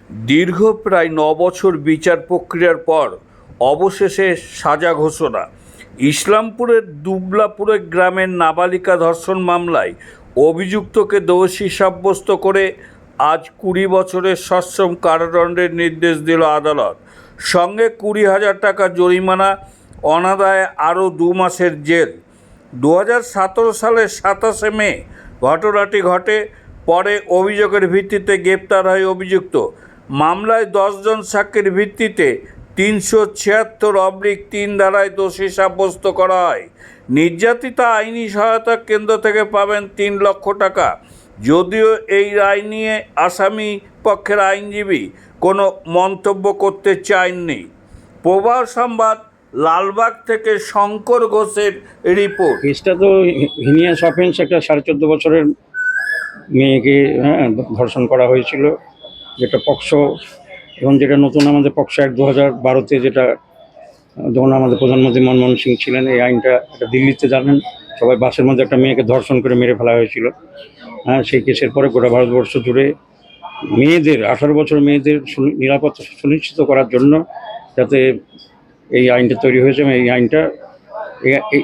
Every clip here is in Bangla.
দীর্ঘ প্রায় ৯ বছর বিচার প্রক্রিয়ার পর অবশেষে সাজা ঘোষণা। ইসলামপুরের দুবলাপুরে গ্রামের নাবালিকা ধর্ষণ মামলায় অভিযুক্তকে দোষী সাব্যস্ত করে আজ ২০ বছরের সশ্রম কারাদণ্ডের নির্দেশ দিল আদালত। সঙ্গে ২০,০০০ টাকা জরিমানা, অনাদায়ে আরও ২ মাসের জেল। ২০১৭ সালের ২৭শে মে ঘটনাটি ঘটে। পরে অভিযোগের ভিত্তিতে গ্রেপ্তার হয় অভিযুক্ত। মামলায় ১০ জন সাক্ষীর ভিত্তিতে ৩৭৬/৩ ধারায় দোষী সাব্যস্ত করা হয়। নির্যাতিতা আইনি সহায়তা কেন্দ্র থেকে পাবেন ৩ লক্ষ টাকা। যদিও এই রায় নিয়ে আসামি পক্ষের আইনজীবী কোনো মন্তব্য করতে চাননি। প্রবাহ সংবাদ, লালবাগ থেকে শঙ্কর ঘোষের রিপোর্ট। কেসটা তো হিনিয়াস অফেন্স, একটা ১৪.৫ বছরের মেয়েকে ধর্ষণ করা হয়েছিল, যেটা পক্সো, এবং যেটা নতুন আমাদের পক্সো অ্যাক্ট ২০১২-তে, যেটা যখন আমাদের প্রধানমন্ত্রী মনমোহন সিং ছিলেন, এই আইনটা এটা দিল্লিতে জানেন সবাই, বাসের মধ্যে একটা মেয়েকে ধর্ষণ করে মেরে ফেলা হয়েছিল। সেই কেসের পরে গোটা ভারতবর্ষ জুড়ে মেয়েদের ১৮ বছর মেয়েদের নিরাপত্তা সুনিশ্চিত করার জন্য যাতে এই আইনটা তৈরি হয়েছে। এবং এই আইনটা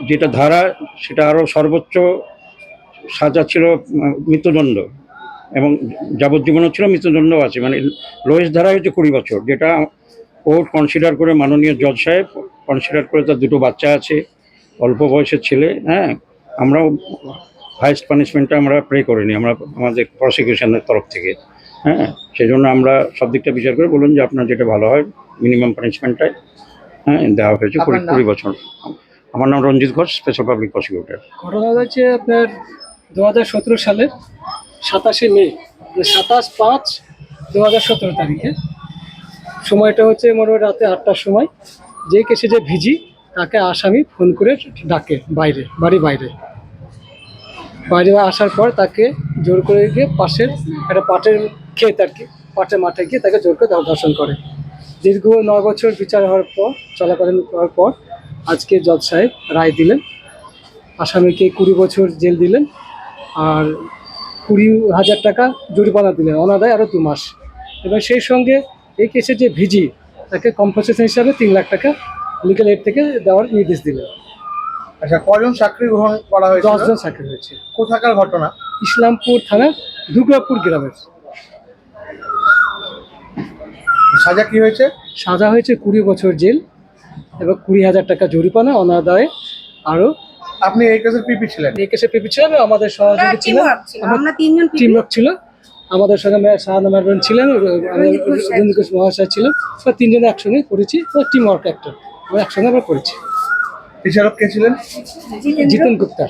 যেটা ধারা, সেটা আরও সর্বোচ্চ সাজা ছিল মৃত্যুদণ্ড, এবং যাবজ্জীবনও ছিল, মৃত্যুদণ্ডও আছে। মানে লোয়েস্ট ধারা হচ্ছে ২০ বছর, যেটা কোর্ট কনসিডার করে, মাননীয় জজ সাহেব কনসিডার করে, তার 2টো বাচ্চা আছে, অল্প বয়সের ছেলে। আমরাও হাইয়েস্ট পানিশমেন্টটা আমরা প্রে করিনি, আমরা আমাদের প্রসিকিউশনের তরফ থেকে। সেই জন্য আমরা সব দিকটা বিচার করে বলুন যে আপনার যেটা ভালো হয়, মিনিমাম পানিশমেন্টটাই দেওয়া হয়েছে ২০ বছর। আমার নাম Ranjit Ghosh, special public prosecutor. ঘটনা হয়েছে আপনার ২০১৭ সালের ২৭শে মে, ২৭/৫/২০১৭ তারিখে। সময়টা হচ্ছে মোটামুটি রাতে ৮টার সময়। যে কেসে যে ভিজি, তাকে আসামি ফোন করে ডাকে বাড়ির বাইরে আসার পর তাকে জোর করে গিয়ে পাশের একটা পাটের ক্ষেত আর কি, পাটের মাঠে গিয়ে তাকে জোর করে ধর্ষণ করে। দীর্ঘ ৯ বছর বিচার হওয়ার পর, চলাকালীন হওয়ার পর, আজকে জজ সাহেব রায় দিলেন। আসামিকে ২০ বছর জেল দিলেন, আর ২০,০০০ টাকা জরিমানা দিলেন, অনাদায়ে আরও ২ মাস। এবং সেই সঙ্গে এই কেসে যে ভিজি, তাকে কম্পেনসেশন হিসাবে ৩ লাখ টাকা লিগ্যাল এইড থেকে দেওয়ার নির্দেশ দিলেন। আচ্ছা, কজন সাক্ষী গ্রহণ করা হয়েছে? ১০ জন সাক্ষী হয়েছে। কোথাকার ঘটনা? ইসলামপুর থানার দুবলাপুর গ্রামের। সাজা কি হয়েছে? সাজা হয়েছে ২০ বছর জেল এবং ২০,০০০ টাকা জরিমানা, অনাদায়ে আরও। আপনি এই কেসের পিপি ছিলেন? এই কেসে পিপি ছিলেন, আমাদের সহযোগী ছিলেন, আমরা ৩ জন টিম ওয়ার্ক ছিল। আমাদের সঙ্গে শাহানা ম্যাডাম ছিলেন, রঞ্জিত ঘোষ মহাশয় ছিলেন। ৩ জনে একসঙ্গে করেছি, টিম ওয়ার্ক একটা, আমরা একসঙ্গে আমরা করেছি। বিচারক কে ছিলেন? জিতেন গুপ্তা।